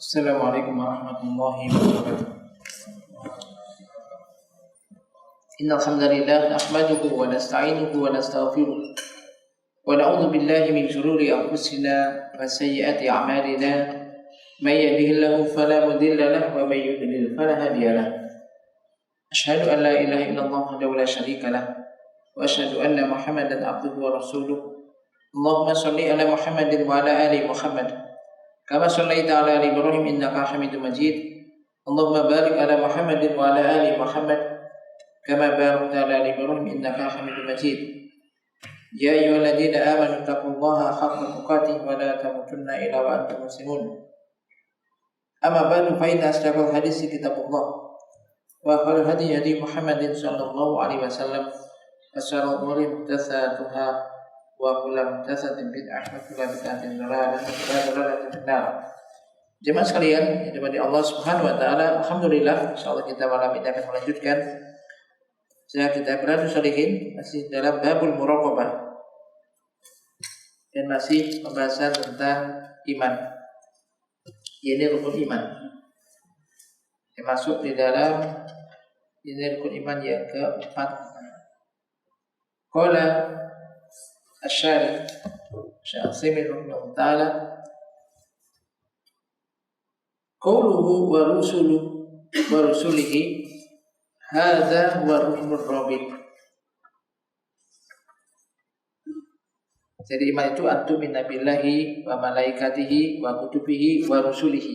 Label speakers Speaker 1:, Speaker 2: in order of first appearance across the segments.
Speaker 1: Assalamualaikum warahmatullahi wabarakatuh. Innal hamdalillah nahmaduhu wa nasta'inuhu wa nastaghfiruh wa na'udzu billahi min shururi anfusina wa sayyiati a'malina. May yahdihillahu fala mudilla lahu wa may yudlil fala hadiya lahu. Asyhadu an la ilaha illallah wahdahu la syarika lahu wa asyhadu anna Muhammadan abduhu wa rasuluh. Allahumma shalli ala Muhammadin wa ala ali Muhammad kama shallaita ala ali Ibrahim innaka Hamidum Majid. Allahumma barik ala Muhammadin wa ala ali Muhammad kama barakta ala ali Ibrahim innaka Hamidum Majid. Ya ayyuhalladzina amanu taqullaha haqqa tuqatih wa la tamutunna illa wa antum muslimun. Amma ba'du fa inna asdaqal hadits kitabullah wa khairul hadi hadi Muhammadin sallallahu alaihi wasallam wa syarrul umuri muhdatsatuha wa kullu muhdatsatin bid'ah wa kullu bid'atin dhalalah wa dhalalatin finnar. Jemaah sekalian yang dimani Allah Subhanahu wa taala, alhamdulillah insyaallah kita malam ini akan melanjutkan kita beradu sholihin masih dalam babul muraqabah dan masih pembahasan tentang iman. Ini rukun iman yang masuk di dalam ini rukun iman yang keempat. Qala Asy-Syarih Syekh Utsaimin rahimahullah taala, qauluhu wa rusulihi hadza huwa ruknur rabi'. Jadi iman itu antumina billahi wa malaikatihi wa kutubihi wa rusulihi.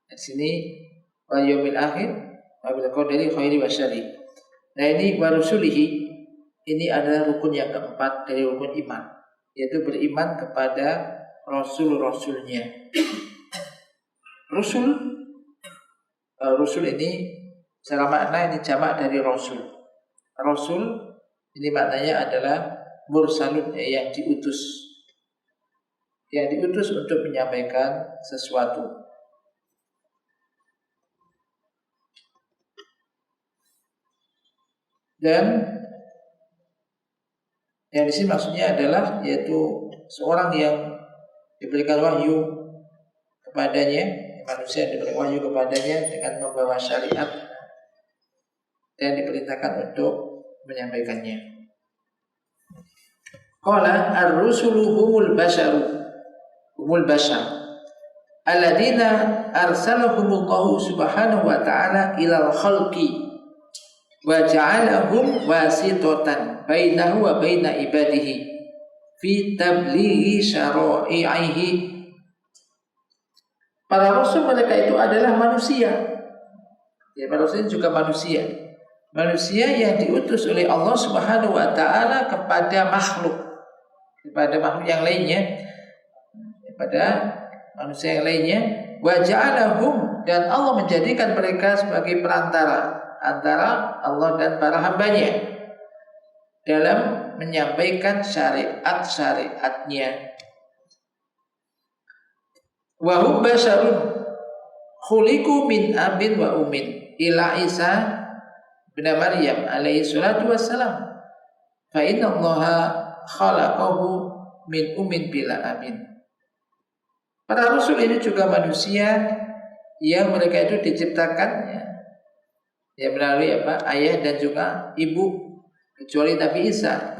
Speaker 1: Di sini wa yaumil akhir wa bil qadari khairi wa syarri. Nah ini wa rusulihi ini adalah rukun yang keempat dari rukun iman, yaitu beriman kepada rasul-rasulnya. Rasul ini secara makna ini jamak dari rasul. Rasul ini maknanya adalah mursalun, yang diutus. Yang diutus untuk menyampaikan sesuatu. Dan yang di sini maksudnya adalah yaitu seorang yang diberikan wahyu kepadanya, manusia diberi wahyu kepadanya dengan membawa syariat dan diperintahkan untuk menyampaikannya. Qala ar-rusulu humul bashar alladzina arsalahumullahu subhanahu wa ta'ala ilal khalqi wa ja'alahum wasitatan bainahu wa baina ibadihi fi tablighi syara'ihi. Para rasul mereka itu adalah manusia. Ya, para rasul juga manusia. Manusia yang diutus oleh Allah Subhanahu wa taala kepada makhluk yang lainnya, kepada manusia yang lainnya. Wa ja'alahum, dan Allah menjadikan mereka sebagai perantara antara Allah dan para hambanya dalam menyampaikan syariat-syariatnya. Wa hum basyarun khuliqu min abin wa ummin ila Isa bin Maryam alaihi salatu wassalam. Fa inna Allaha khalaqahu min ummin bila abin. Para rasul ini juga manusia yang mereka itu diciptakan melalui ayah dan juga ibu, kecuali Nabi Isa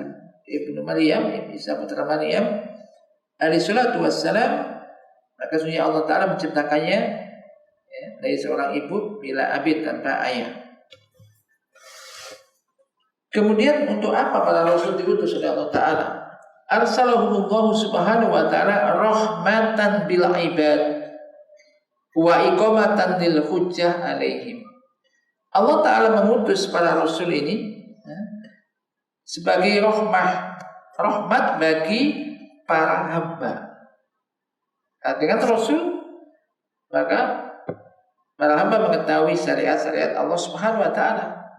Speaker 1: ibnu Maryam, Isa putra Maryam alaihi salatu wassalam, maka sesungguhnya Allah Ta'ala menciptakannya dari seorang ibu bila abid, tanpa ayah. Kemudian untuk apa para rasul diutus oleh Allah Ta'ala? Arsalahumullahu subhanahu wa ta'ala rahmatan bil ibad wa iqamatan lil hujjah alaihim. Allah Ta'ala mengutus para rasul ini sebagai rahmat bagi para hamba. Dengan rasul maka para hamba mengetahui syariat-syariat Allah Subhanahu wa taala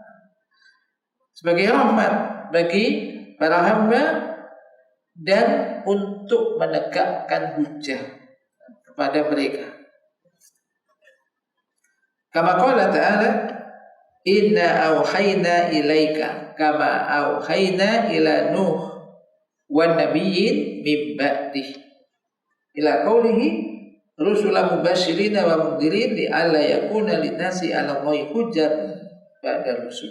Speaker 1: sebagai rahmat bagi para hamba dan untuk menegakkan hujjah kepada mereka. Kama qala ta'ala, inna auhayna ilaika kama auhayna ila Nuh wan nabiyyin min ba'dih ila qaulihi rusulan mubasysyirin wa mundhirin li'alla yakuna linnasi 'ala Allahi hujjatun ba'da rusul.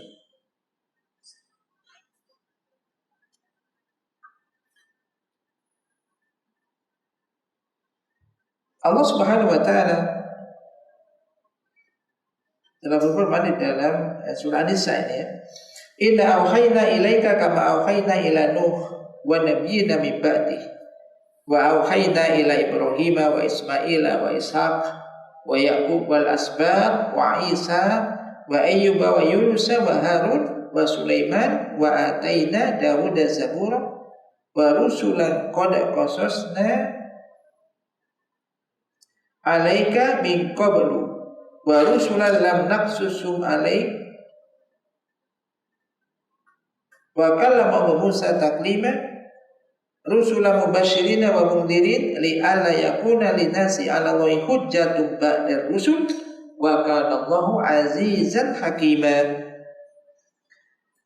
Speaker 1: Allah Subhanahu wa taala telah berfirman di dalam surah An-Nisa ini ya. Inna auhayna ilaika kama auhayna ila Nuh wa nabiyyina min ba'di wa auhayna ila Ibrahim wa Ismaila wa Ishaq wa Yaqub wal asbaq wa Isa wa Ayyub wa Yunus wa Harun wa Sulaiman wa atayna Dawuda zabura wa rusulan qad qasasna alaika min qablu wa rusulan lam naqsusum alaik wa kallama Musa taklima rusulan mubasysyirin wa mundhirin li alla yakuna linasi 'ala Allahi hujjatun ba'da rusul wa kana Allahu 'azizan hakima.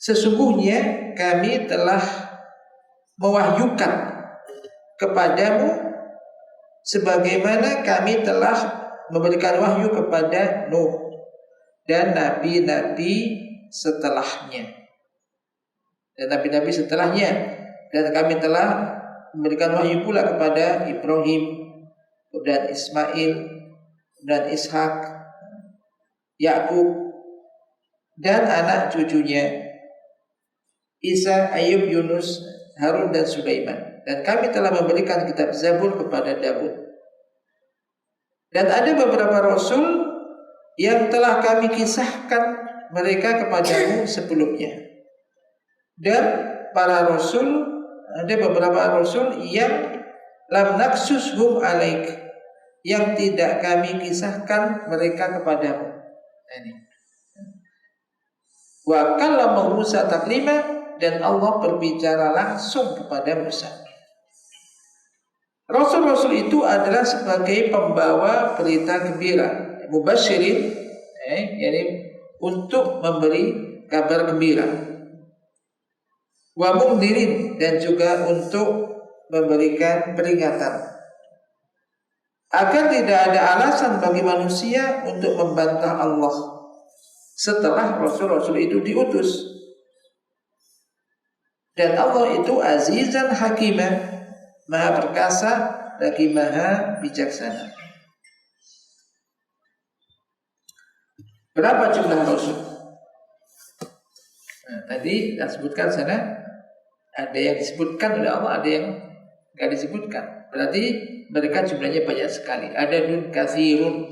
Speaker 1: Sesungguhnya kami telah mewahyukan kepadamu sebagaimana kami telah memberikan wahyu kepada Nuh dan nabi-nabi setelahnya. Dan kami telah memberikan wahyu pula kepada Ibrahim dan Ismail dan Ishak, Yakub dan anak cucunya Isa, Ayub, Yunus, Harun dan Sulaiman. Dan kami telah memberikan kitab Zabur kepada Daud. Dan ada beberapa rasul yang telah kami kisahkan mereka kepadamu sebelumnya. Dan para rasul, ada beberapa rasul yang lam naqsushum alaik, yang tidak kami kisahkan mereka kepadamu. Ini. Wa kallama Musa taklima, dan Allah berbicara langsung kepada Musa. Rasul-rasul itu adalah sebagai pembawa berita gembira, mubasysyirin, yakni untuk memberi kabar gembira, wa mundhirin, dan juga untuk memberikan peringatan, agar tidak ada alasan bagi manusia untuk membantah Allah setelah rasul-rasul itu diutus. Dan Allah itu azizan hakimah, maha perkasa lagi maha bijaksana. Berapa jumlah rasul? Nah, tadi kita sebutkan sana, ada yang disebutkan oleh Allah, ada yang tidak disebutkan. Berarti mereka jumlahnya banyak sekali. Ada nun katsirun,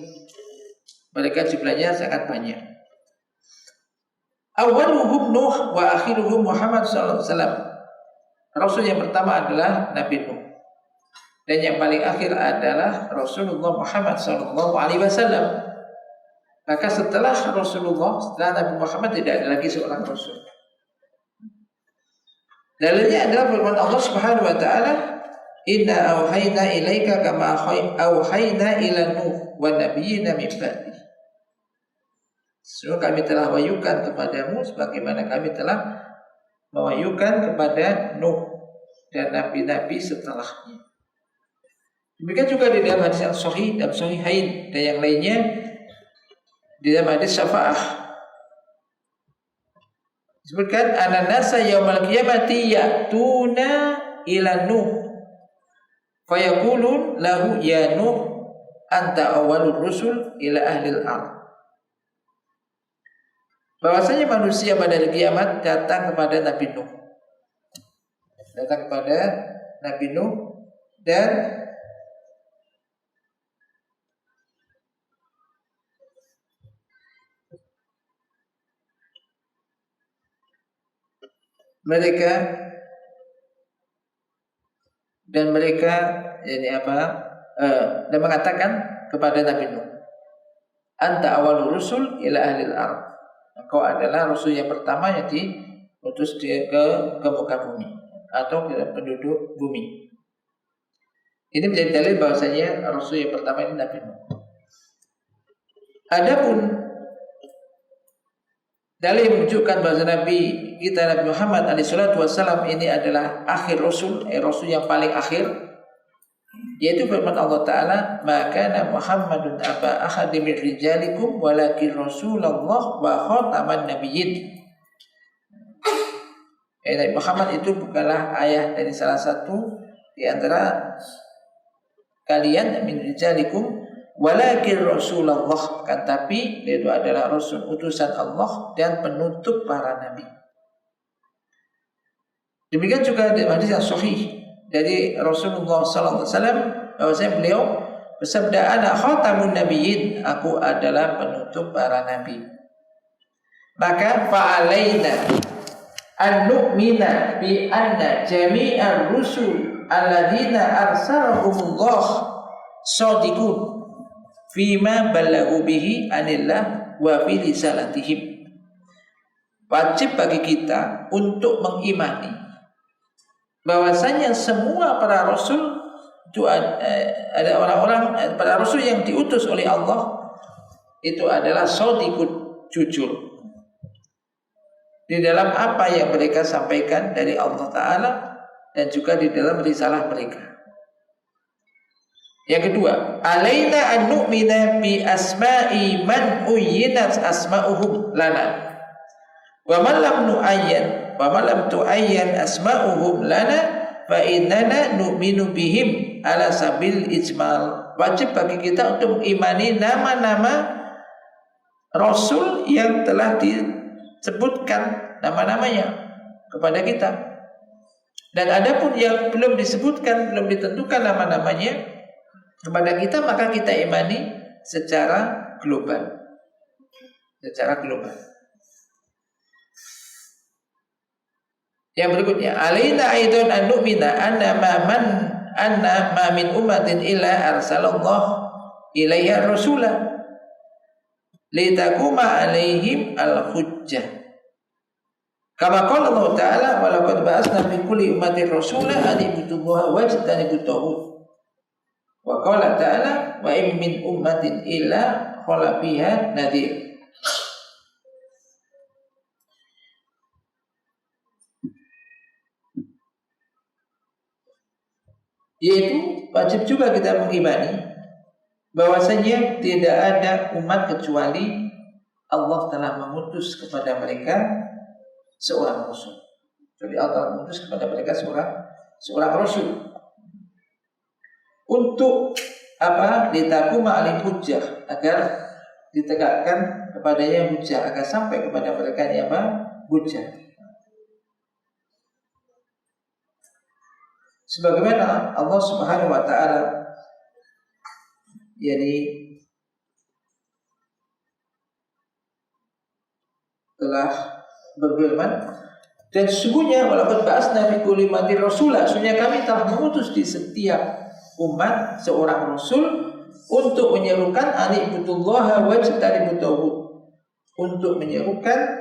Speaker 1: mereka jumlahnya sangat banyak. Awaluhum Nuh wa akhiruhum Muhammad sallallahu alaihi wasallam. Rasul yang pertama adalah Nabi Nuh, dan yang paling akhir adalah Rasulullah Muhammad sallallahu alaihi wasallam. Maka setelah Rasulullah, setelah Nabi Muhammad, tidak ada lagi seorang rasul. Dalilnya adalah firman Allah Subhanahu wa taala, "Inna auhayna ilaika kama auhayna ila Nuh wa nabiyyina min ba'di." Sungguh kami telah wahyukan kepadamu sebagaimana kami telah mewahyukan kepada Nuh dan nabi-nabi setelahnya. Demikian juga di dalam hadis yang sahih dan sahihain dan yang lainnya, di dalam hadis syafaah disebutkan ananasa yaumal qiyamati ya'tuna ila Nuh fayaqulun lahu ya Nuh anta awwalur rusul ila ahlil ardh. Bahwasanya manusia pada hari kiamat datang kepada Nabi Nuh. Datang kepada Nabi Nuh dan mereka dan mengatakan kepada Nabi Nuh, anta awalur rusul ila ahlil ardh. Engkau adalah rasul yang pertama yang diutus ke muka bumi atau ke penduduk bumi. Ini menjadi dalil bahwasanya rasul yang pertama ini Nabi Nuh. Adapun dalil yang menunjukkan bahwa Nabi kita Nabi Muhammad alaihissalatu wassalam ini adalah akhir rasul, rasul yang paling akhir, yaitu firman Allah Ta'ala, maka Muhammadun aba ahadi min rijalikum walakin Rasulullah wa khataman nabiyyin. Nabi Muhammad itu bukanlah ayah dari salah satu di antara kalian min rijalikum walakin Rasulullah, kan tapi dia itu adalah Rasul utusan Allah dan penutup para nabi. Demikian juga di hadis yang sahih dari Rasulullah sallallahu alaihi wasallam bahwasanya beliau bersabda, ana khatamun nabiyyin, aku adalah penutup para nabi. Maka fa'alaina an nu'mina bi anna jami'ar rusul alladzina arsalahumullah shadiqun fima balaghu bihi anillah wa fi risalatihim. Wajib bagi kita untuk mengimani bahwasanya semua para rasul itu ada orang-orang para rasul yang diutus oleh Allah itu adalah shadiqun, jujur di dalam apa yang mereka sampaikan dari Allah Ta'ala dan juga di dalam risalah mereka. Yang kedua, alaina an nu'mina bi asma'i man uyyinat asma'uhum lana wa man lam nu'ayyan wa man lam tu'ayyan asma'uhum lana fa innana nu'minu bihim ala sabil ijmal. Wajib bagi kita untuk mengimani nama-nama rasul yang telah disebutkan nama-namanya kepada kita, dan adapun yang belum disebutkan, belum ditentukan nama-namanya kepada kita, maka kita imani secara global. Yang berikutnya, alaina aidon an nu'mina anna ma min ummatin illa arsalallahu ilaiha rasulah litakuma alaihim al-hujjah. Kama qala Allah Ta'ala, wa laqad ba'atsna fi kulli ummatin rasulan an ibudullaha wajtanibut taghut. Wa qala Ta'ala, wa in min ummatin illa khala fiha nadhir. Yaitu wajib juga kita mengimani bahwasanya tidak ada umat kecuali Allah telah mengutus kepada mereka seorang rasul. Jadi Allah telah mengutus kepada mereka seorang rasul. Untuk apa? Litakuma alim hujjah, agar ditegakkan kepadanya hujjah, agar sampai kepada mereka ini apa? Hujjah. Sebagaimana Allah Subhanahu wa Ta'ala telah berfirman, dan sesungguhnya walaqad ba'atsna fi kulli ummatin rasulah, sesungguhnya kami telah mengutus di setiap umat seorang rasul untuk menyerukan anibudullaha wajtanibut taghut, untuk menyerukan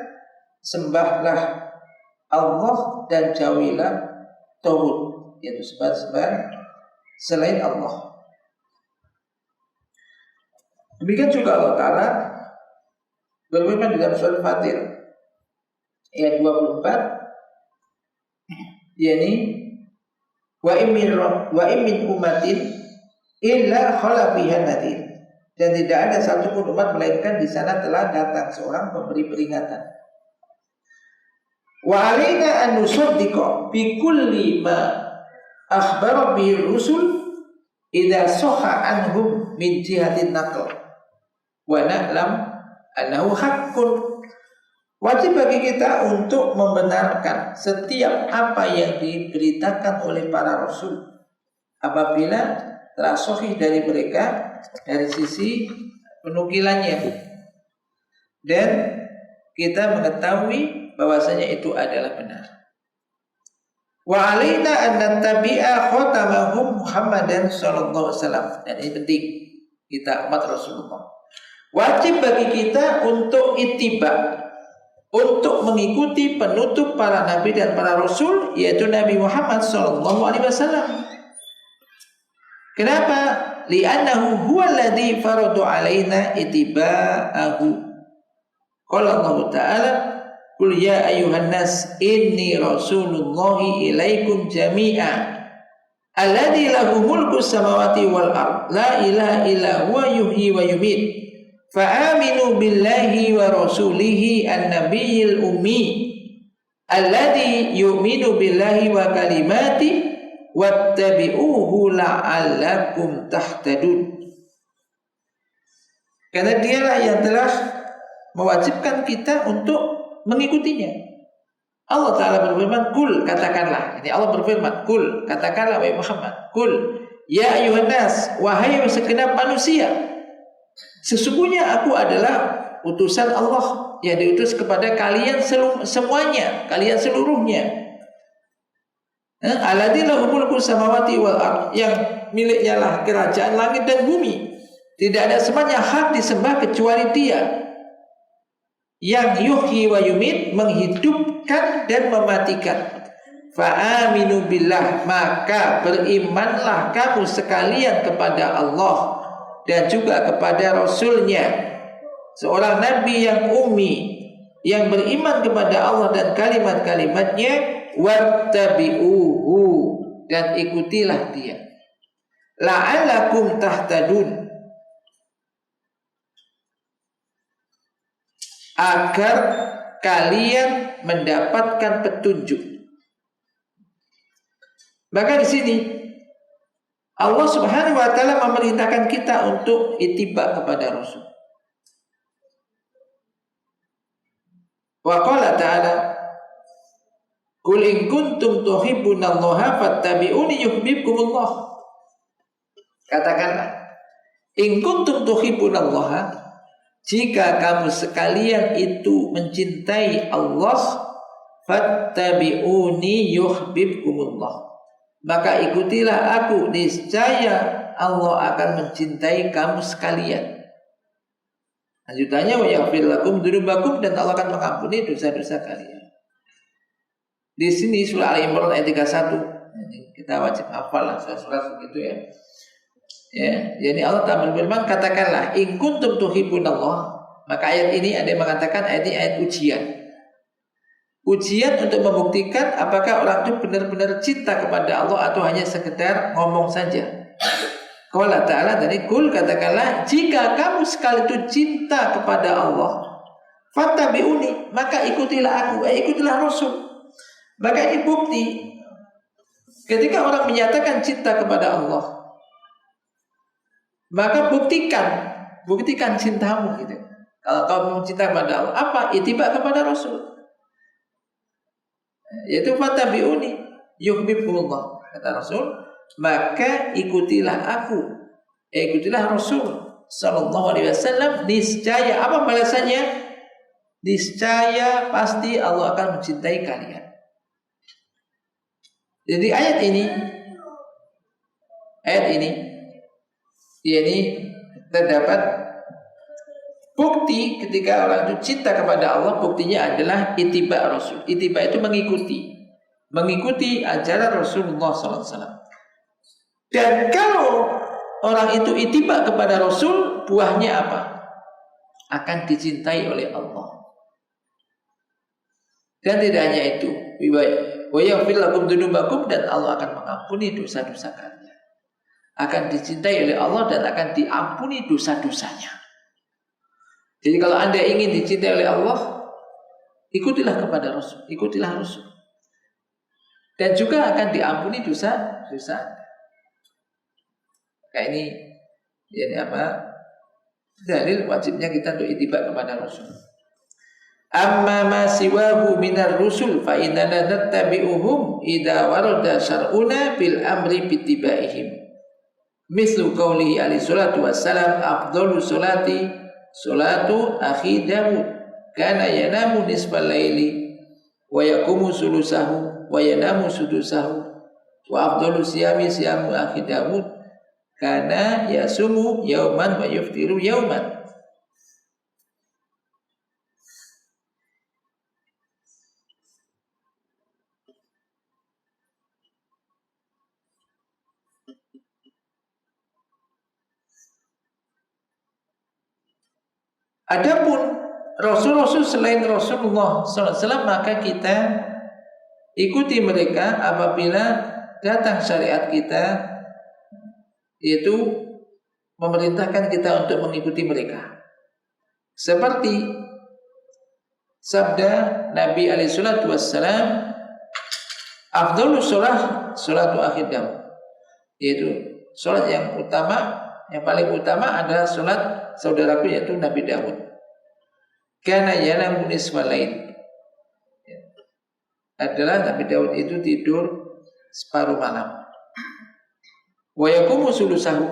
Speaker 1: sembahlah Allah dan jauhilah taghut, yaitu sembahan selain Allah. Demikian juga Allah Ta'ala berfirman di dalam surah Fatir ayat 24, yakni wa in min ummatin illa khala fiha nadhir, dan tidak ada satupun umat melainkan di sana telah datang seorang pemberi peringatan. Wa alaina an nusaddiqa bi kulli ma akhbara bihi rusul idza sahha anhum min jihatin naql wa na'lam annahu haqqun. Wajib bagi kita untuk membenarkan setiap apa yang diberitakan oleh para rasul apabila telah sahih dari mereka dari sisi penukilannya, dan kita mengetahui bahwasanya itu adalah benar. Wa alaina an nattabi'a khatamahum Muhammadan sallallahu alaihi wasallam. Dan ini penting, kita umat Rasulullah wajib bagi kita untuk ittiba, untuk mengikuti penutup para nabi dan para rasul, yaitu Nabi Muhammad sallallahu alaihi wasallam. Kenapa? Li'annahu huwa alladhi faradu alaina ittiba'ahu. Qala Allah Ta'ala, qul ya ayyuhan nas inni rasulullahi ilaikum jami'a alladzi lahu mulku samawati wal ard la ilaha illa huwa yuhyi wa yumiit fa aminu billahi wa rasulihi an-nabiyil ummi alladzi yu'minu billahi wa kalimati wattabi'uhu la'allakum tahtadun. Karena dialah yang telah mewajibkan kita untuk mengikutinya. Allah Ta'ala berfirman, kul, katakanlah. Ini Allah berfirman, kul, katakanlah wahai Muhammad, kul, ya ayuhan nas, wahai segenap manusia, sesungguhnya aku adalah utusan Allah yang diutus kepada kalian semuanya, kalian seluruhnya. Alladzi lahu mulku samawati wal ard, yang miliknya lah kerajaan langit dan bumi. Tidak ada semuanya hak disembah kecuali Dia. Yang yuhyi wa yumit, menghidupkan dan mematikan. Fa'aminu billah, maka berimanlah kamu sekalian kepada Allah dan juga kepada Rasulnya, seorang Nabi yang ummi, yang beriman kepada Allah dan kalimat-kalimatnya. Wattabi'uhu, dan ikutilah Dia. La'allakum tahtadun, agar kalian mendapatkan petunjuk. Maka di sini Allah Subhanahu wa taala memerintahkan kita untuk ittiba kepada Rasul. Wa qala ta'ala, qul in kuntum tuhibbunallaha fattabi'uni yuhibbukumullah. Katakanlah, in kuntum tuhibbunallaha, jika kamu sekalian itu mencintai Allah, fattabi'uni yuhibbukumullah, maka ikutilah aku, niscaya Allah akan mencintai kamu sekalian. Lanjutannya, wa yaghfir lakum dzunubakum, dan Allah akan mengampuni dosa-dosa kalian. Di sini surah Al-Imran ayat 31. Kita wajib hafal lah surat-surat begitu ya. Ya, jadi Allah Ta'ala berfirman, katakanlah in kuntum tuhibbunallah. Maka ayat ini ada yang mengatakan ayat ini ayat ujian. Ujian untuk membuktikan apakah orang itu benar-benar cinta kepada Allah atau hanya sekedar ngomong saja. Qala Ta'ala, dari kul, katakanlah, jika kamu sekali itu cinta kepada Allah, fattabi'uni, maka ikutilah aku, ikutilah Rasul. Maka ini bukti ketika orang menyatakan cinta kepada Allah, maka buktikan cintamu gitu. Kalau kamu cinta kepada Allah, apa? Ittiba kepada Rasul. Yaitu fattabi'uni yuhibbukumullah, kata Rasul, maka ikutilah aku, ikutilah Rasul sallallahu alaihi wasallam, niscaya apa balasannya? Niscaya pasti Allah akan mencintai kalian. Jadi ayat ini terdapat bukti ketika orang itu cinta kepada Allah, buktinya adalah ittiba Rasul. Ittiba itu mengikuti ajaran Rasulullah SAW. Dan kalau orang itu ittiba kepada Rasul, buahnya apa? Akan dicintai oleh Allah. Dan tidak hanya itu, wa yaghfir lakum dzunubakum, dan Allah akan mengampuni dosa-dosa kalian. Akan dicintai oleh Allah dan akan diampuni dosa-dosanya. Jadi kalau Anda ingin dicintai oleh Allah, ikutilah kepada Rasul, ikutilah Rasul, dan juga akan diampuni dosa-dosa. Kayak ini dalil wajibnya kita untuk ittiba kepada Rasul. Amma ma siwahu minar rusul fa inna nattabi'uhum idza warada syar'una bil amri bittibaihim. Mislu qaulihi alaihi salatu wassalam, afdhalu sholati sholatu akhi Daud, kana yanamu nisfal laili wa yaqumu sulusahu wa yanamu sudusahu, wa afdhalu siyami siyamu akhi Daud, kana yasumu yauman wa yuftiru yauman. Adapun Rasul-Rasul selain Rasulullah SAW, maka kita ikuti mereka apabila datang syariat kita, yaitu memerintahkan kita untuk mengikuti mereka. Seperti sabda Nabi alaihi salatu wassalam, afdhalus shalah salatu akhir dam, yaitu salat yang utama, yang paling utama adalah salat saudaraku yaitu Nabi Daud. Kana yanamu nisfal lail, adalah Nabi Daud itu tidur separuh malam. Wa yaqumu sulusahu,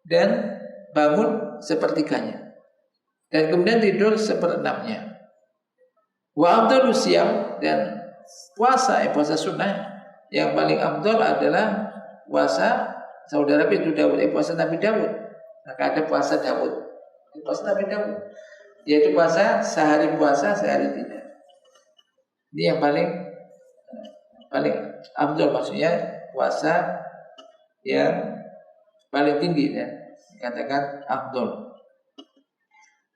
Speaker 1: dan bangun sepertiganya, dan kemudian tidur seperenamnya. Wa afdhalus siyam, dan puasa sunnah yang paling afdal adalah puasa saudara itu Daud, puasa Nabi Daud. Maka ada puasa Daud, puasa Nabi Daud, yaitu puasa sehari tidak. Ini yang paling afdal, maksudnya puasa yang paling tinggi ya, dikatakan afdal.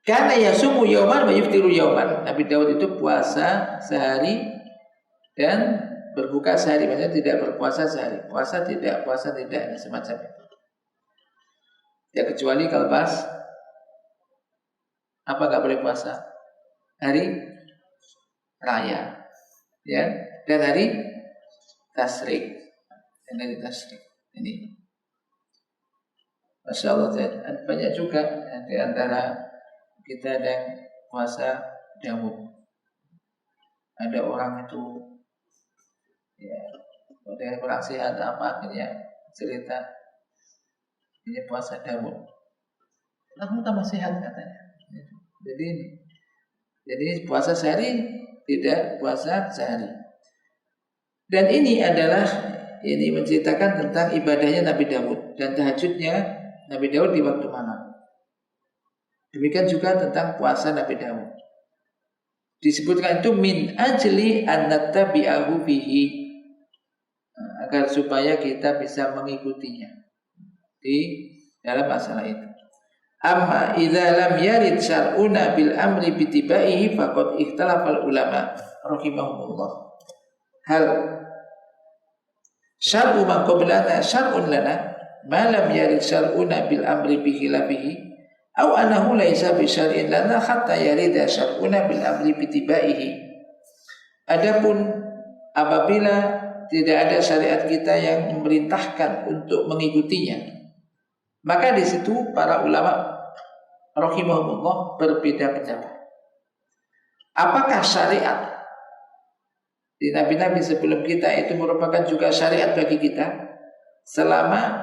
Speaker 1: Karena yasumu yauman wa yuftiru yauman. Nabi Daud itu puasa sehari dan berbuka sehari, maksudnya tidak berpuasa sehari. Puasa tidak, semacam itu. Ya kecuali kalau pas apa nggak boleh puasa? Hari raya, ya, dan hari tasyrik. Ini, masya Allah, banyak juga di antara kita yang puasa Daud. Ada orang itu, ya, udah kurang sehat apa akhirnya cerita ini puasa Daud. Aku tambah sehat katanya. Jadi puasa sehari tidak puasa sehari. Dan ini menceritakan tentang ibadahnya Nabi Daud dan tahajudnya Nabi Daud di waktu malam. Demikian juga tentang puasa Nabi Daud. Disebutkan itu min ajli an nattabi'ahu bihi, agar supaya kita bisa mengikutinya di dalam masalah itu. Amma idza lam yarid syar'una bil amri bitibaihi faqad ikhtalafal ulama rahimahumullah. Hal syar'u ma qablana syar'un lana ma lam yarid syar'una bil amri bi khilafihi aw annahu laisa bi syar'in lana hatta yarida syar'una bil amri bitibaihi. Adapun apabila tidak ada syariat kita yang memerintahkan untuk mengikutinya, maka di situ para ulama rahimahumullah berbeda pendapat. Apakah syariat di nabi-nabi sebelum kita itu merupakan juga syariat bagi kita selama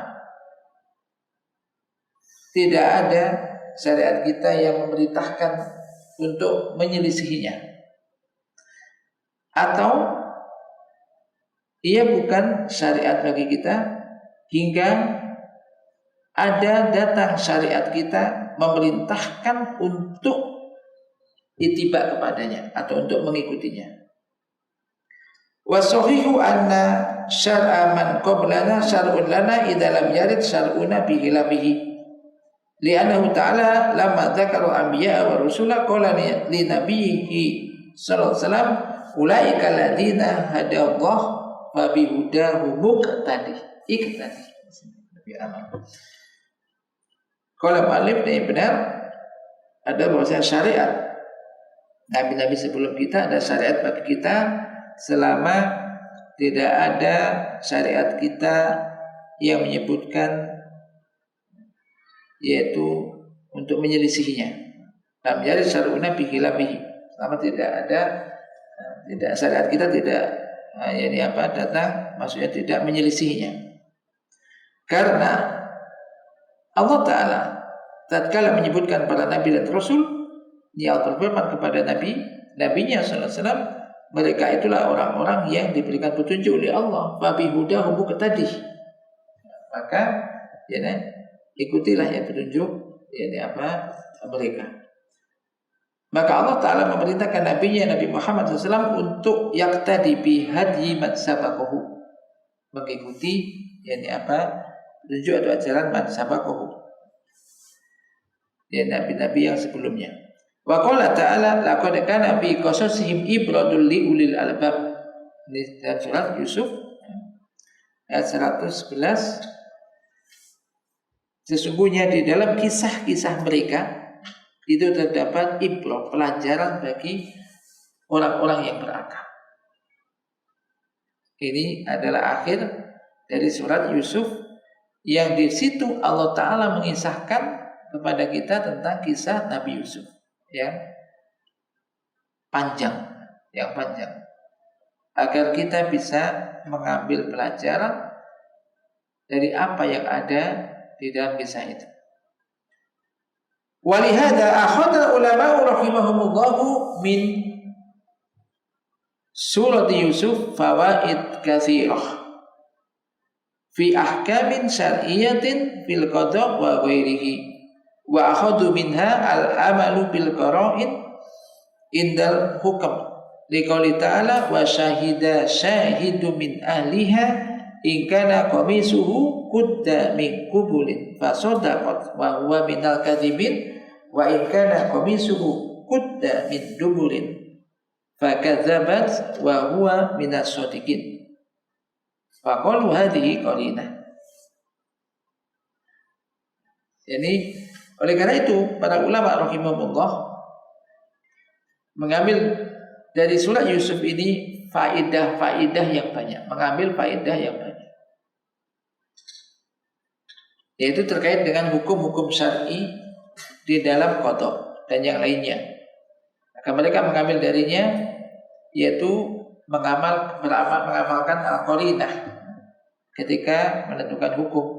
Speaker 1: tidak ada syariat kita yang memerintahkan untuk menyelisihinya, atau ia bukan syariat bagi kita hingga ada datang syariat kita memerintahkan untuk ittiba kepadanya atau untuk mengikutinya. Wa sahihu anna syar'a man qablana syar'un lana idza lam yarid syar'una bi khilafihi. Li'annahu ta'ala lamma dzakara anbiya wa rusula qala li nabiyhi sallallahu alaihi wasallam ulaika alladziina hadallah fa bihudahu muqtadi. Iqtadi. Lebih aman. Kalau mu'allif yang benar ada bahwasanya syariat nabi-nabi sebelum kita ada syariat bagi kita selama tidak ada syariat kita yang menyebutkan yaitu untuk menyelisihinya. Lam yarid syar'una bi khilafihi. Selama tidak syariat kita tidak datang, maksudnya tidak menyelisihinya. Karena Allah Ta'ala tatkala menyebutkan para nabi dan rasul, Dia berfirman kepada nabinya sallallahu alaihi wasallam, mereka itulah orang-orang yang diberikan petunjuk oleh Allah, fa bihudahu muqtadi. Maka ikutilah yang petunjuk mereka. Maka Allah Ta'ala memerintahkan nabinya Nabi Muhammad SAW untuk yaqtadi bi hadyi man sabaqahu, mengikuti petunjuk atau ajaran man sabaqahu, nabi-nabi yang sebelumnya. Wa qala ta'ala laqad kana fi qasasihim ibradul li ulil albab. Ini dalam surat Yusuf ayat 111, sesungguhnya di dalam kisah-kisah mereka itu terdapat ibrah, pelajaran bagi orang-orang yang berakal. Ini adalah akhir dari surat Yusuf, yang di situ Allah Ta'ala mengisahkan kepada kita tentang kisah Nabi Yusuf yang panjang, agar kita bisa mengambil pelajaran dari apa yang ada di dalam kisah itu. Walihada akhadha ulama rahimahumullahu min surat Yusuf fawaid katsirah fi ahkamin syar'iyyatin fil qada' wa ghairihi, wa akhadhu minha al-amalu bil qara'in indal hukm liqouli ta'ala wa syahida syahidu min ahliha in kana qamisuhu qudda min qubulin fasadaqat wa huwa minal kadhibin wa in kana qamisuhu qudda min dubulin fakadzabat wa huwa minas shadiqin faqalu hadhihi qarinah. Jadi oleh karena itu para ulama rahimahullah mengambil dari surat Yusuf ini faidah-faidah yang banyak, mengambil faidah yang banyak, yaitu terkait dengan hukum-hukum syar'i di dalam qada dan yang lainnya. Maka mereka mengambil darinya yaitu mengamalkan al-qarinah ketika menentukan hukum.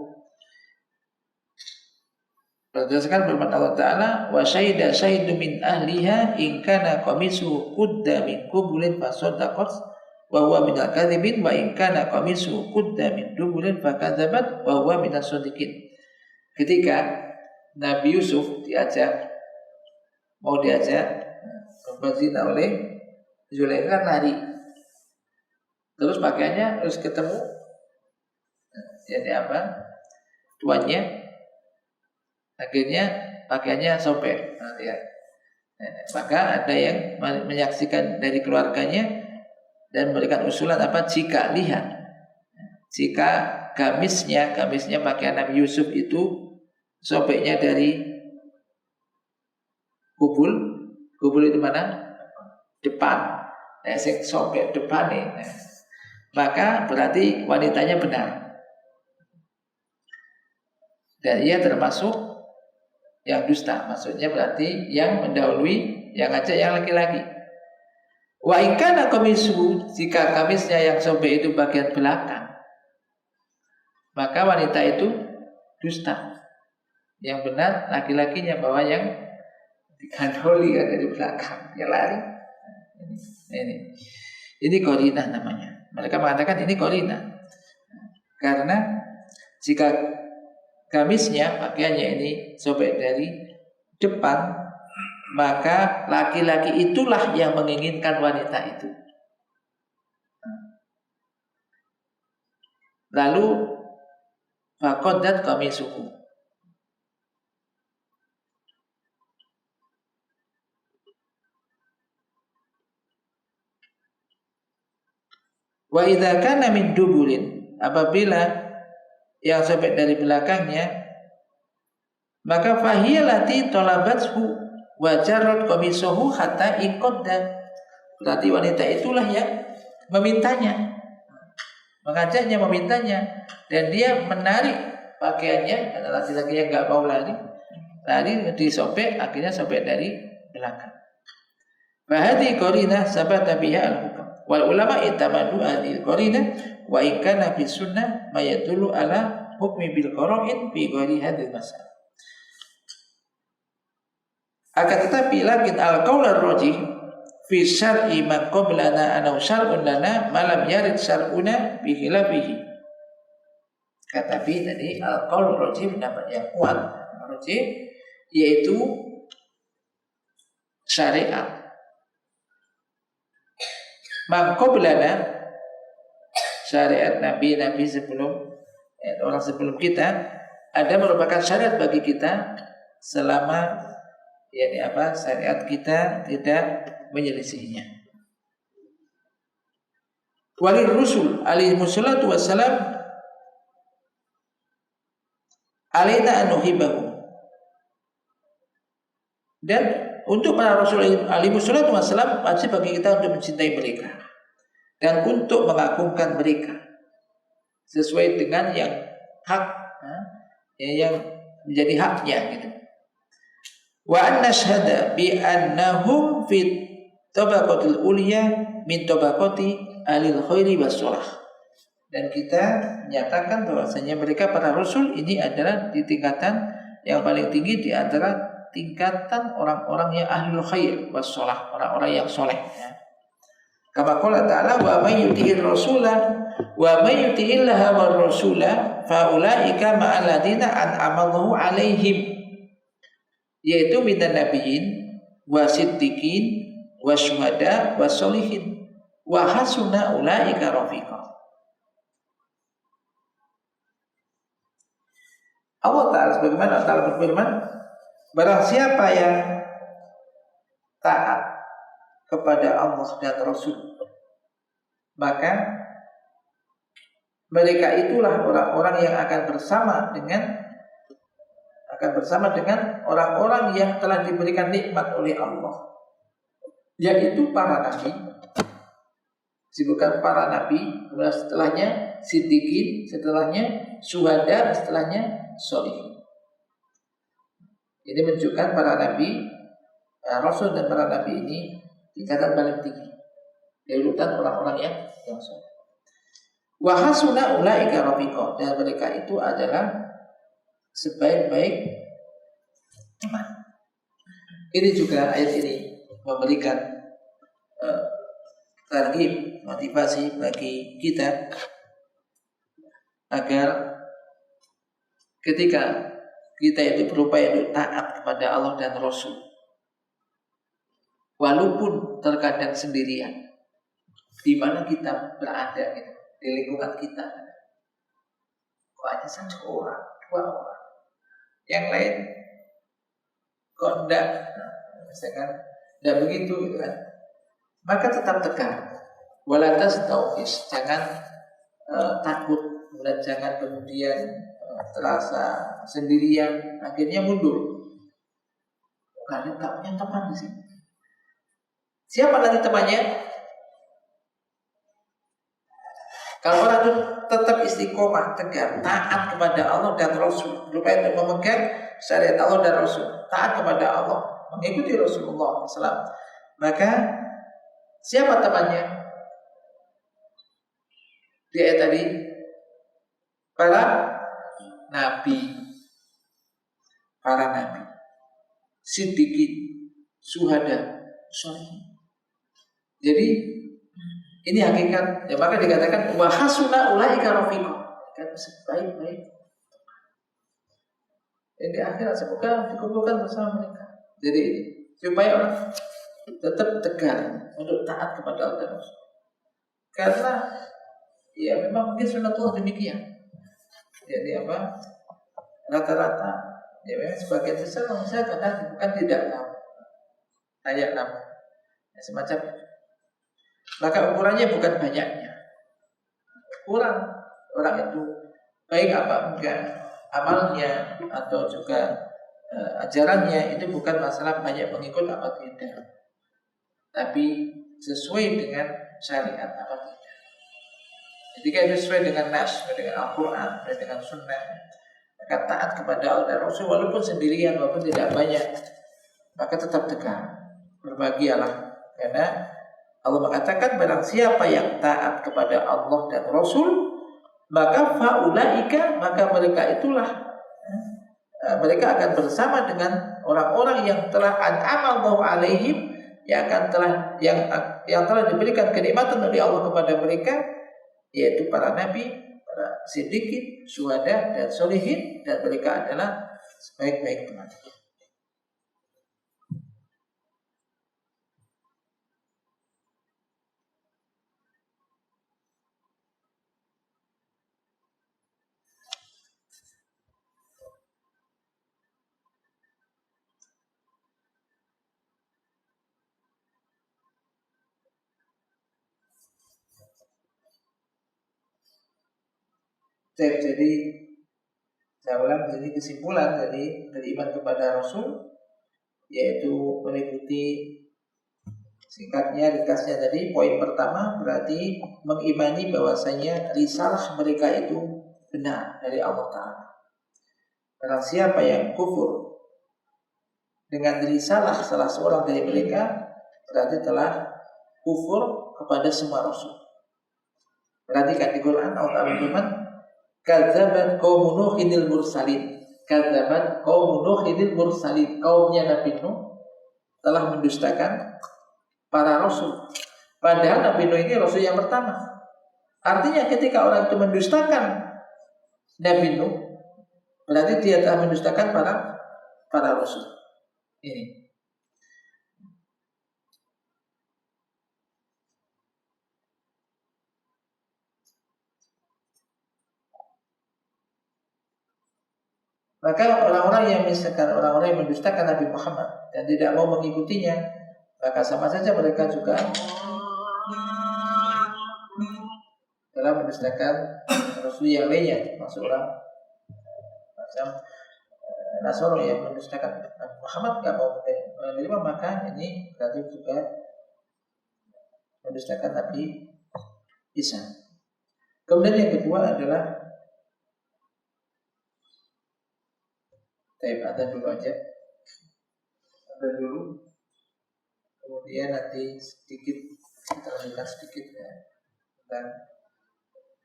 Speaker 1: Berdasarkan firman Allah Ta'ala, wa syahida syahidu min ahliha in kana qamisu qudda min qubulin fasaddaqat wa huwa minal kadhibin wa in kana qamisu qudda min dubulin fakadzabat wa huwa minas shadiqin. Ketika Nabi Yusuf mau diajak berzina oleh Zulaikha, lari, terus pakaiannya harus ketemu jadi tuannya. Akhirnya pakaiannya sobek, maka ada yang menyaksikan dari keluarganya dan memberikan usulan jika gamisnya pakaian Nabi Yusuf itu sobeknya dari kubul itu mana? Depan. Sobek depan nih. Maka berarti wanitanya benar. Dan ia termasuk yang dusta, maksudnya berarti yang mendahului, yang ngajak yang laki-laki. Wa in kana qamisu, jika kamisnya yang sobek itu bagian belakang, maka wanita itu dusta. Yang benar laki-lakinya, bahwa yang digandoli ada di belakang, yang lari. Ini qarinah namanya. Mereka mengatakan ini qarinah karena jika gamisnya, pakaiannya ini sobek dari depan, maka laki-laki itulah yang menginginkan wanita itu. Lalu faqaddat qamisuhu, wa idza kana min dubulin, apabila yang sobek dari belakangnya, maka fahiyalati talabathu wa jarrat qamisuhu hatta iqadda, berarti wanita itulah yang memintanya, mengajaknya, memintanya, dan dia menarik pakaiannya karena laki-laki yang enggak mau lari disobek, akhirnya sobek dari belakang. Fahadi qarinah sabata biha al-hukm wal ulama itamadu hadhihi qarinah wa in kana fi sunnah ma yadullu ala hukmi bil qara'in fi ghairi hadhihi masalah. Akan tetapi lakin al-qaul ar-rajih fi syar'i man qablana anau syar'un lana ma lam yarid syar'una bi khilafihi. Tetapi tadi al-qaul ar-rajih pendapat yang kuat, rajih, yaitu syariat man qablana, syariat nabi-nabi sebelum orang sebelum kita, ada merupakan syariat bagi kita selama syariat kita tidak menyelisihinya. Walil Rasul alaihi wassalatu wassalam alaina an nuhibbahu. Dan untuk para Rasul alaihi wassalatu wassalam wajib bagi kita untuk mencintai mereka dan untuk mengagungkan mereka sesuai dengan yang hak, yang menjadi haknya gitu. Wa an nashhada bi annahum fit tabaqatil ulya min tabaqati alil khairi wassalah. Dan kita menyatakan bahwasanya mereka para rasul ini adalah di tingkatan yang paling tinggi di antara tingkatan orang-orang yang ahlul khair wassalah, orang-orang yang soleh ya. Kama qala ta'ala wa may yuti'ir rasulah wa may yuti'illaha war rasulah fa ulaika ma'al ladina an'amallahu 'alaihim, yaitu minan nabiyyin wa siddiqin wa syuhada wa sholihin wa hasuna ulaika rafiqa. Allah Ta'ala sebagaimana Allah Ta'ala berfirman, barang siapa yang taat kepada Allah dan Rasul, maka mereka itulah orang-orang yang akan bersama dengan orang-orang yang telah diberikan nikmat oleh Allah, yaitu para nabi, disebutkan para nabi, kemudian setelahnya siddiqin, setelahnya syuhada, setelahnya sholihin. Ini menunjukkan para nabi, rasul dan para nabi ini tingkatan paling tinggi dari urutan orang-orang yang soleh. Wa hasuna ulaika rafiqa, dan mereka itu adalah sebaik-baik teman. Ini juga ayat ini memberikan targhib, motivasi bagi kita agar ketika kita itu berupaya untuk taat kepada Allah dan Rasul, walaupun terkadang sendirian, di mana kita berada gitu, di lingkungan kita, kok hanya satu orang, dua orang, yang lain kok enggak, misalkan enggak begitu gitu kan, maka tetap tegar, wala tastau'is, jangan takut, dan jangan kemudian terasa sendirian, akhirnya mundur. Karena tak punya teman di sini. Siapa nanti temannya? Kalau orang itu tetap istiqomah, tegar, taat kepada Allah dan Rasul, berupaya untuk memegang syariat Allah dan Rasul, taat kepada Allah, mengikuti Rasulullah SAW, maka siapa temannya? Dia tadi para nabi, siddiqin, syuhada, sholihin. Jadi ini hakikat, ya, maka dikatakan wa hasuna ulaika rafiqa, kan sebaik-baik. Di akhirat semoga dikumpulkan bersama mereka. Jadi supaya orang tetap tegar untuk taat kepada Allah dan Rasul. Karena ya memang mungkin sunnatullah demikian. Jadi apa? Rata-rata ya memang sebagian besar manusia kadang bukan tidak tahu, kayak nama ya, semacam itu. Maka ukurannya bukan banyaknya, ukuran orang itu baik apa enggak amalnya atau juga ajarannya, itu bukan masalah banyak pengikut apa tidak, tapi sesuai dengan syariat apa tidak. Jika itu sesuai dengan nas, sesuai dengan Al-Quran, sesuai dengan Sunnah, maka taat kepada Allah dan Rasul walaupun sendirian, walaupun tidak banyak, maka tetap tegar, berbahagialah. Karena Allah mengatakan barang siapa yang taat kepada Allah dan Rasul, maka faulaika, maka mereka itulah mereka akan bersama dengan orang-orang yang telah an'amallahu alaihim, yang telah diberikan kenikmatan oleh Allah kepada mereka, yaitu para nabi, para siddiqin, syuhada dan sholihin, dan mereka adalah sebaik-baik teman. Jadi Saya ulang, jadi kesimpulan dari beriman kepada Rasul yaitu meliputi, singkatnya ringkasnya tadi, poin pertama berarti mengimani bahwasanya risalah mereka itu benar dari Allah Ta'ala. Barang siapa yang kufur dengan risalah salah seorang dari mereka, berarti telah kufur kepada semua Rasul. Perhatikan di Quran Allah Ta'ala berfirman, kadzabat qaumun Nuhinil mursalin. Kadzabat qaumun Nuhinil mursalin. Kaumnya Nabi Nuh telah mendustakan para rasul. Padahal Nabi Nuh ini rasul yang pertama. Artinya ketika orang itu mendustakan Nabi Nuh, berarti dia telah mendustakan para rasul. Ini. Maka orang-orang yang mendustakan Nabi Muhammad dan tidak mau mengikutinya, maka sama saja mereka juga telah mendustakan Rasul yang lainnya, termasuk orang macam Nasoro yang mendustakan Nabi Muhammad, tidak mau menerima, maka ini berarti juga mendustakan Nabi Isa. Kemudian yang kedua adalah ada dulu aja, ada dulu, kemudian nanti sedikit kita lanjutkan sedikit ya tentang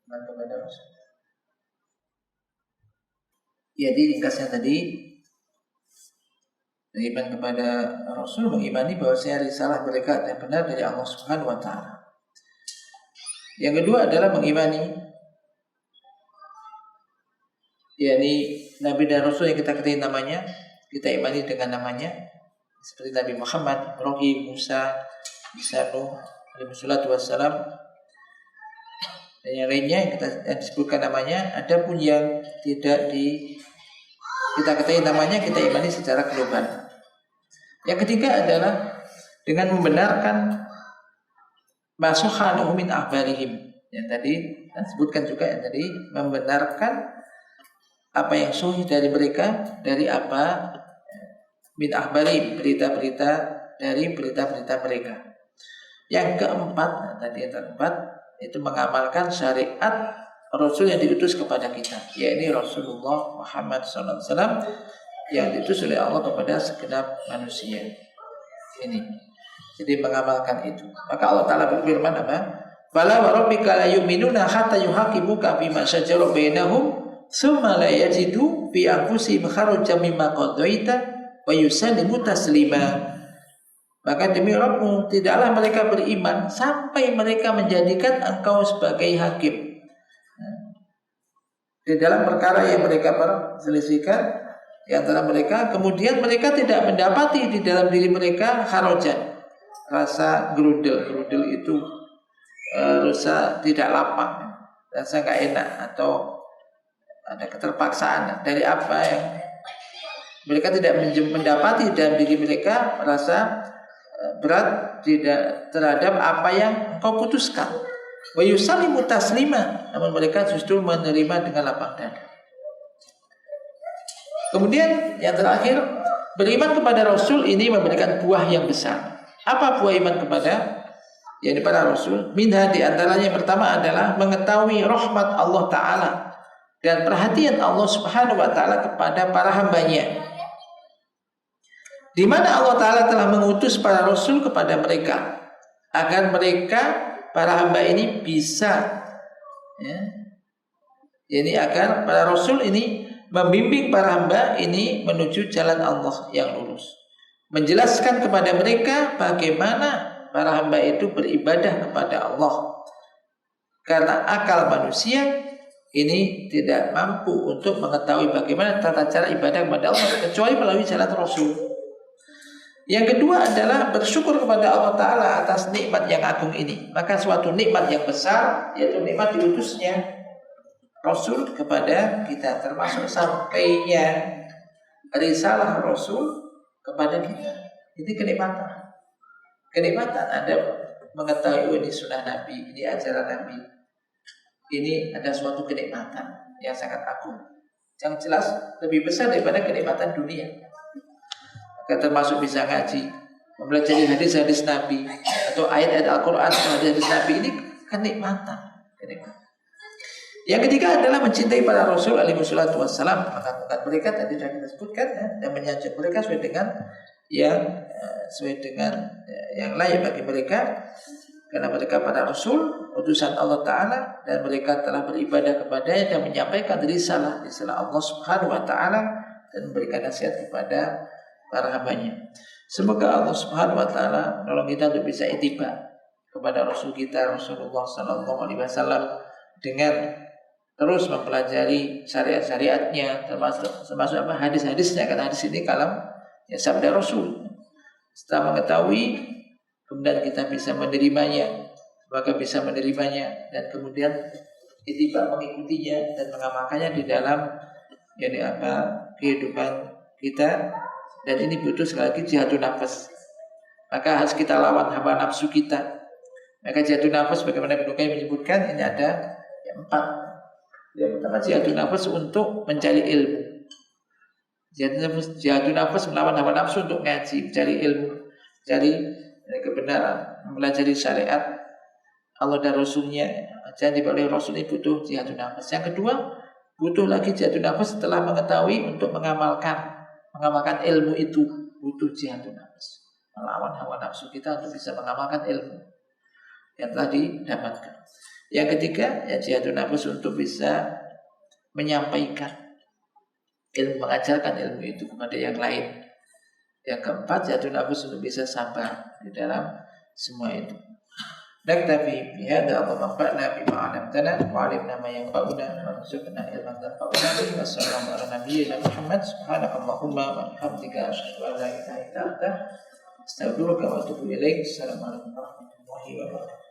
Speaker 1: iman kepada Rasul. Jadi ringkasnya tadi, iman kepada Rasul mengimani bahwa risalah mereka yang benar dari Allah Subhanahu wa Ta'ala. Yang kedua adalah mengimani yakni Nabi dan Rasul yang kita ketahui namanya, kita imani dengan namanya, seperti Nabi Muhammad, Ibrahim, Musa, Isa, Nuh, alaihi salatu wassalam, dan yang lainnya yang kita disebutkan namanya. Adapun yang tidak kita ketahui namanya, kita imani secara global. Yang ketiga adalah dengan membenarkan masuhanuhu min akhbarihim, yang tadi kita sebutkan juga, yang tadi membenarkan apa yang sahih dari mereka, dari apa min akhbari, berita-berita dari berita-berita mereka. Yang keempat, tadi yang keempat itu mengamalkan syariat Rasul yang diutus kepada kita, yaitu Rasulullah Muhammad SAW yang diutus oleh Allah kepada segenap manusia. Ini, jadi mengamalkan itu. Maka Allah Ta'ala berfirman apa? Fala wa rabbika la yu'minuna hatta yuhakimuka fima syajara bainahum tsumma la yajidu fi anfusihim kharajan mimma qadaita wa yusallimu taslima. Maka demi Rabbmu, tidaklah mereka beriman sampai mereka menjadikan engkau sebagai hakim di dalam perkara yang mereka perselisihkan di antara mereka. Kemudian mereka tidak mendapati di dalam diri mereka kharajan, rasa gerudel itu rasa tidak lapang, rasa gak enak, atau ada keterpaksaan dari apa yang mereka tidak mendapati dalam diri mereka, merasa berat tidak terhadap apa yang kau putuskan. Wa yusallimu taslima, namun mereka justru menerima dengan lapang dada. Kemudian yang terakhir, beriman kepada Rasul ini memberikan buah yang besar. Apa buah iman kepada para Rasul? Minha, di antaranya yang pertama adalah mengetahui rahmat Allah Ta'ala dan perhatian Allah Subhanahu wa Ta'ala kepada para hambanya, di mana Allah Ta'ala telah mengutus para Rasul kepada mereka agar mereka, para hamba ini bisa agar para Rasul ini membimbing para hamba ini menuju jalan Allah yang lurus, menjelaskan kepada mereka bagaimana para hamba itu beribadah kepada Allah, karena akal manusia ini tidak mampu untuk mengetahui bagaimana tata cara ibadah kepada Allah kecuali melalui jalan Rasul. Yang kedua adalah bersyukur kepada Allah Ta'ala atas nikmat yang agung ini. Maka suatu nikmat yang besar, yaitu nikmat diutusnya Rasul kepada kita, termasuk sampainya risalah Rasul kepada kita. Ini kenikmatan. Kenikmatan Anda mengetahui ini sunnah Nabi, ini ajaran Nabi. Ini ada suatu kenikmatan yang sangat agung. yang jelas lebih besar daripada kenikmatan dunia. Maka termasuk bisa ngaji, mempelajari hadis-hadis Nabi atau ayat-ayat Al-Quran atau hadis-hadis Nabi, ini kenikmatan. Yang ketiga adalah mencintai para Rasul alaihi wassalatu wassalam, mengangkat mereka tadi sudah kita sebutkan ya, dan menyanjung mereka sesuai dengan yang layak bagi mereka, karena mereka para Rasul utusan Allah Ta'ala, dan mereka telah beribadah kepadanya dan menyampaikan risalah Allah Subhanahu Wa Ta'ala, dan memberikan nasihat kepada para hambanya. Semoga Allah Subhanahu Wa Ta'ala menolong kita untuk bisa ittiba kepada Rasul kita Rasulullah Sallallahu Alaihi Wasallam dengan terus mempelajari syariat-syariatnya, termasuk apa hadis-hadisnya, karena hadis ini kalam ya sabda Rasul. Setelah mengetahui, kemudian kita bisa menerimanya, maka bisa menerimanya dan kemudian ittiba mengikutinya dan mengamalkannya di dalam kehidupan kita. Dan ini butuh sekali lagi jihadun nafas. Maka harus kita lawan hawa nafsu kita. Maka jihadun nafas bagaimana Ibnu Qayyim menyebutkan, ini ada 4. Yang pertama jihadun nafas untuk mencari ilmu. Jihadun nafas melawan hawa nafsu untuk ngaji, mencari ilmu, mencari kebenaran, mempelajari syariat Allah dan Rasulnya. Jangan dibawa oleh Rasul, ini butuh jihadun nafas. Yang kedua, butuh lagi jihadun nafas setelah mengetahui untuk mengamalkan ilmu itu, butuh jihadun nafas, melawan hawa nafsu kita untuk bisa mengamalkan ilmu yang telah didapatkan. Yang ketiga, ya jihadun nafas untuk bisa menyampaikan ilmu, mengajarkan ilmu itu kepada yang lain. Yang keempat, jihadun nafas untuk bisa sabar di dalam semua itu. Naktafi bihadza wa manfa'na bima 'allamtana wa 'allimna ma yanfa'una wa rzuqna ilman tanfa'una bihi. Wassalamu ala nabiyyina Muhammad. Subhanakallahumma wa bihamdika asyhadu an la ilaha illa anta astaghfiruka wa atubu ilaik. Assalamualaikum warahmatullahi wabarakatuh.